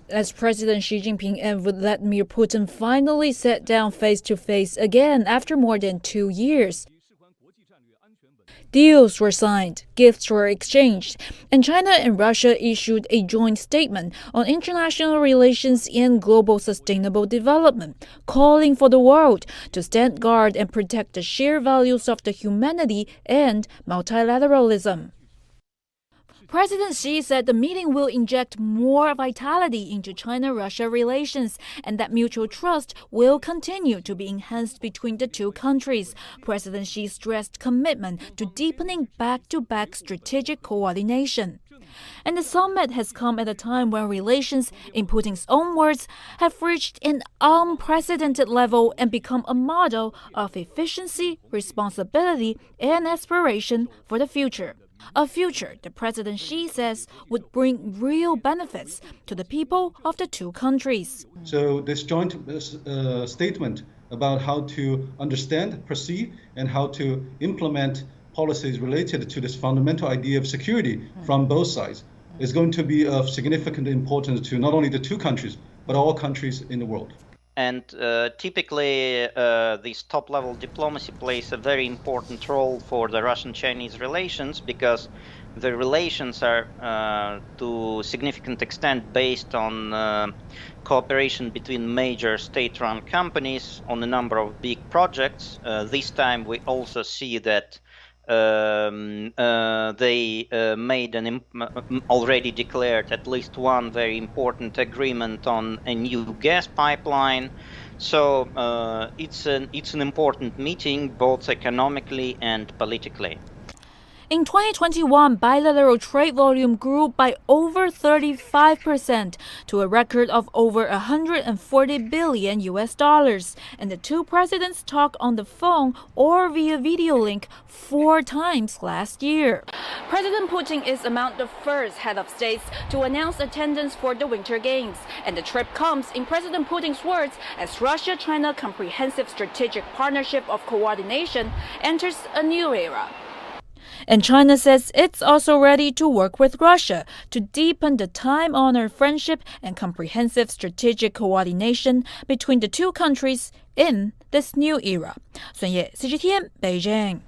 As President Xi Jinping and Vladimir Putin finally sat down face-to-face again after more than 2 years. Deals were signed, gifts were exchanged, and China and Russia issued a joint statement on international relations and global sustainable development, calling for the world to stand guard and protect the shared values of the humanity and multilateralism. President Xi said the meeting will inject more vitality into China-Russia relations and that mutual trust will continue to be enhanced between the two countries. President Xi stressed commitment to deepening back-to-back strategic coordination. And the summit has come at a time when relations, in Putin's own words, have reached an unprecedented level and become a model of efficiency, responsibility, and aspiration for the future. A future that President Xi says would bring real benefits to the people of the two countries. So this joint statement about how to understand, perceive, and how to implement policies related to this fundamental idea of security from both sides is going to be of significant importance to not only the two countries, but all countries in the world. And typically, this top-level diplomacy plays a very important role for the Russian-Chinese relations because the relations are, to a significant extent, based on cooperation between major state-run companies on a number of big projects. This time, we also see that they made an already declared at least one very important agreement on a new gas pipeline. So it's an important meeting both economically and politically. In 2021, bilateral trade volume grew by over 35% to a record of over $140 billion, and the two presidents talked on the phone or via video link 4 times last year. President Putin is among the first head of states to announce attendance for the Winter Games, and the trip comes, in President Putin's words, as Russia-China Comprehensive Strategic Partnership of Coordination enters a new era. And China says it's also ready to work with Russia to deepen the time-honored friendship and comprehensive strategic coordination between the two countries in this new era. Sun Ye, CGTN, Beijing.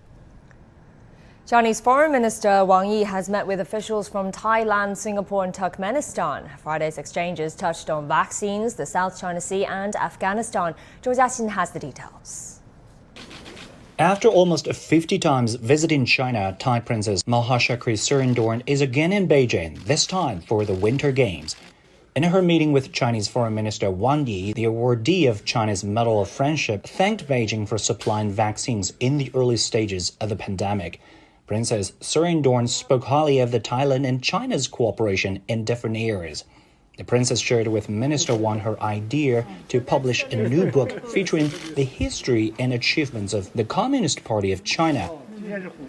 Chinese Foreign Minister Wang Yi has met with officials from Thailand, Singapore and Turkmenistan. Friday's exchanges touched on vaccines, the South China Sea and Afghanistan. Zhou Jiaxin has the details. After almost 50 times visiting China, Thai Princess Mahashakri Surindorn is again in Beijing, this time for the Winter Games. In her meeting with Chinese Foreign Minister Wang Yi, the awardee of China's Medal of Friendship thanked Beijing for supplying vaccines in the early stages of the pandemic. Princess Surindorn spoke highly of the Thailand and China's cooperation in different areas. The princess shared with Minister Wang her idea to publish a new book featuring the history and achievements of the Communist Party of China.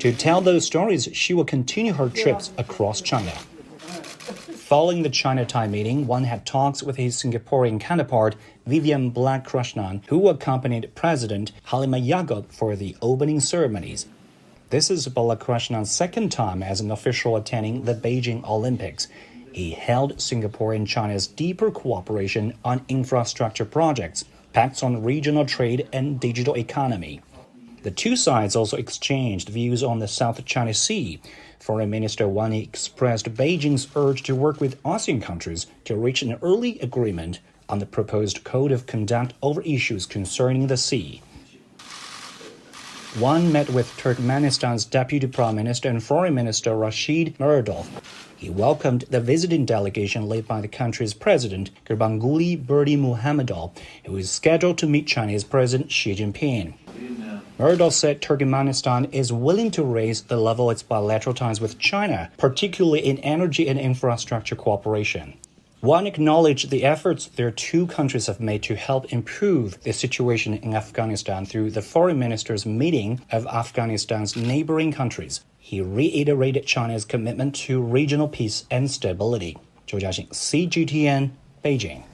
To tell those stories, she will continue her trips across China. Following the China-Thai meeting, Wang had talks with his Singaporean counterpart, Vivian Balakrishnan, who accompanied President Halimah Yacob for the opening ceremonies. This is Balakrishnan's second time as an official attending the Beijing Olympics. He held Singapore and China's deeper cooperation on infrastructure projects, pacts on regional trade and digital economy. The two sides also exchanged views on the South China Sea. Foreign Minister Wang Yi expressed Beijing's urge to work with ASEAN countries to reach an early agreement on the proposed code of conduct over issues concerning the sea. Wang met with Turkmenistan's Deputy Prime Minister and Foreign Minister Rashid Meredov. He welcomed the visiting delegation led by the country's president, Gurbanguly Berdimuhamedov, who is scheduled to meet Chinese President Xi Jinping. Meredov said Turkmenistan is willing to raise the level of its bilateral ties with China, particularly in energy and infrastructure cooperation. Wang acknowledged the efforts their two countries have made to help improve the situation in Afghanistan through the foreign ministers' meeting of Afghanistan's neighboring countries. He reiterated China's commitment to regional peace and stability. Zhou Jiaxin, CGTN, Beijing.